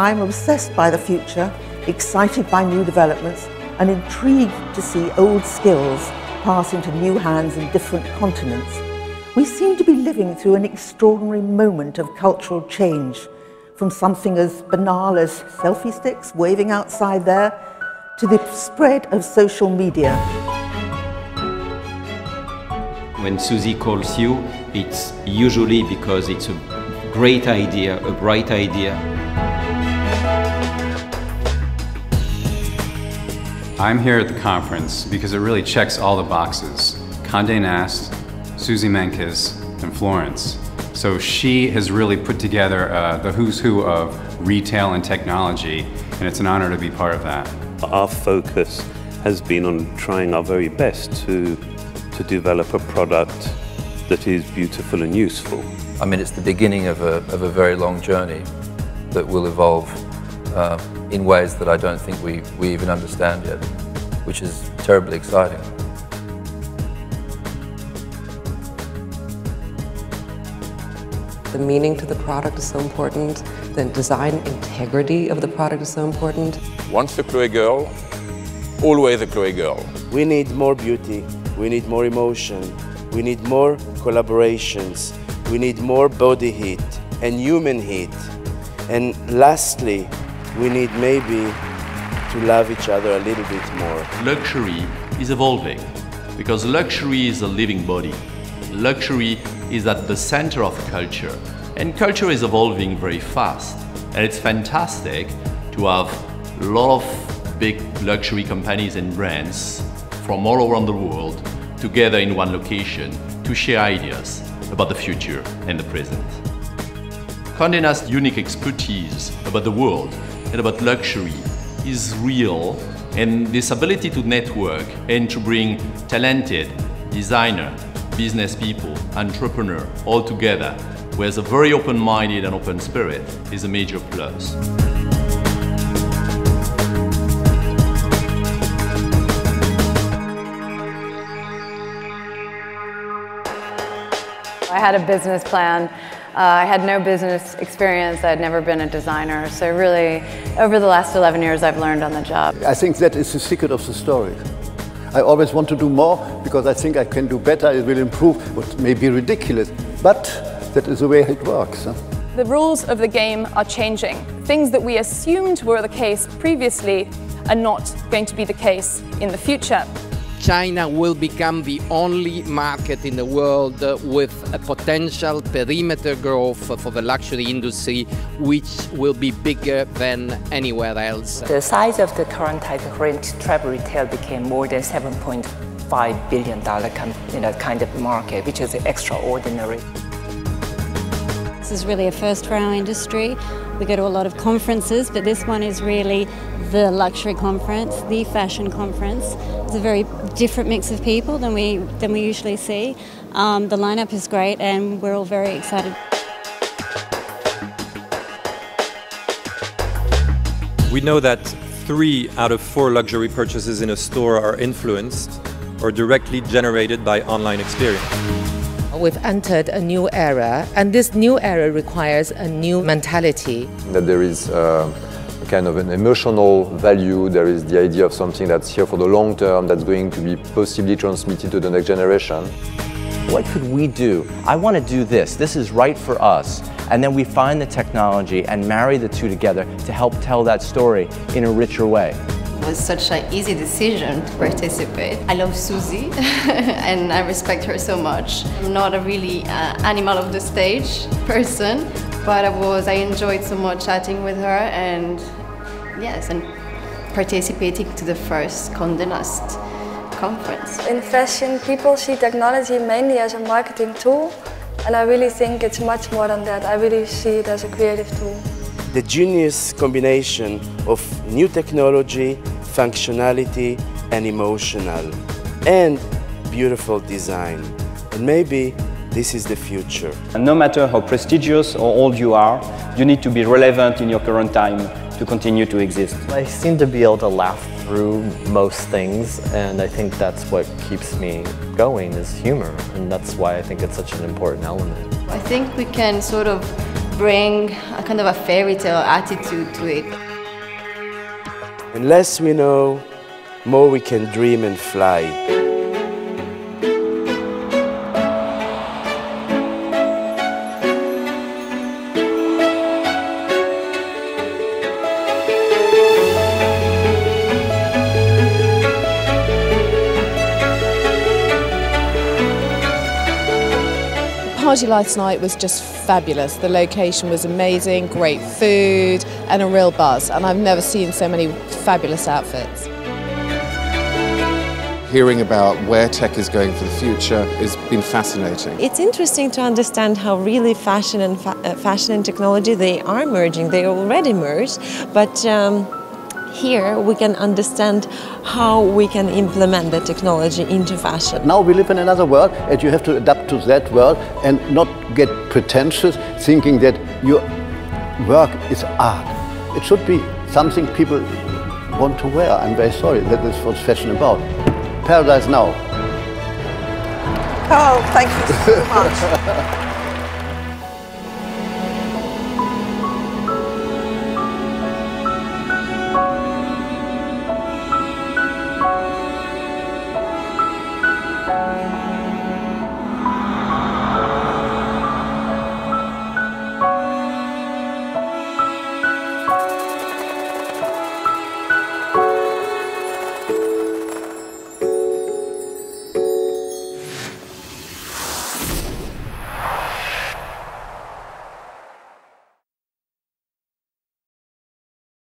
I'm obsessed by the future, excited by new developments, and intrigued to see old skills pass into new hands in different continents. We seem to be living through an extraordinary moment of cultural change, from something as banal as selfie sticks waving outside there, to the spread of social media. When Suzy calls you, it's usually because it's a great idea, a bright idea. I'm here at the conference because it really checks all the boxes. Condé Nast, Suzy Menkes, and Florence. So she has really put together the who's who of retail and technology, and it's an honor to be part of that. Our focus has been on trying our very best to develop a product that is beautiful and useful. I mean, it's the beginning of a very long journey that will evolve in ways that I don't think we even understand yet, which is terribly exciting. The meaning to the product is so important. The design integrity of the product is so important. Once a Chloé girl, always a Chloé girl. We need more beauty, we need more emotion, we need more collaborations, we need more body heat and human heat. And lastly, we need maybe to love each other a little bit more. Luxury is evolving because luxury is a living body. Luxury is at the center of culture, and culture is evolving very fast. And it's fantastic to have a lot of big luxury companies and brands from all around the world together in one location to share ideas about the future and the present. Condé Nast's unique expertise about the world and about luxury is real, and this ability to network and to bring talented designer, business people, entrepreneur all together with a very open-minded and open spirit is a major plus. I had a business plan. I had no business experience. I had never been a designer. So really, over the last 11 years, I've learned on the job. I think that is the secret of the story. I always want to do more because I think I can do better, it will improve, what may be ridiculous, but that is the way it works. The rules of the game are changing. Things that we assumed were the case previously are not going to be the case in the future. China will become the only market in the world with a potential perimeter growth for the luxury industry, which will be bigger than anywhere else. The size of the current travel retail became more than $7.5 billion kind of market, which is extraordinary. This is really a first for our industry. We go to a lot of conferences, but this one is really the luxury conference, the fashion conference. It's a very different mix of people than we usually see. The lineup is great and we're all very excited. We know that 3 out of 4 luxury purchases in a store are influenced or directly generated by online experience. We've entered a new era, and this new era requires a new mentality. That there is kind of an emotional value, there is the idea of something that's here for the long term, that's going to be possibly transmitted to the next generation. What could we do? I want to do this. This is right for us. And then we find the technology and marry the two together to help tell that story in a richer way. It was such an easy decision to participate. I love Suzy and I respect her so much. I'm not a really animal of the stage person, but I enjoyed so much chatting with her and yes, and participating to the first Condé Nast conference. In fashion, people see technology mainly as a marketing tool, and I really think it's much more than that. I really see it as a creative tool. The genius combination of new technology, functionality and emotional, and beautiful design. And maybe this is the future. And no matter how prestigious or old you are, you need to be relevant in your current time to continue to exist. I seem to be able to laugh through most things, and I think that's what keeps me going is humor, and that's why I think it's such an important element. I think we can sort of bring a kind of a fairy tale attitude to it. And less we know, more we can dream and fly. The party last night was just fabulous. The location was amazing, great food and a real buzz, and I've never seen so many fabulous outfits. Hearing about where tech is going for the future has been fascinating. It's interesting to understand how really fashion and technology, they are merging. They already merged, but here we can understand how we can implement the technology into fashion. Now we live in another world and you have to adapt to that world and not get pretentious thinking that your work is art. It should be something people want to wear. I'm very sorry, that is what fashion about. Paradise now. Karl, thank you so much.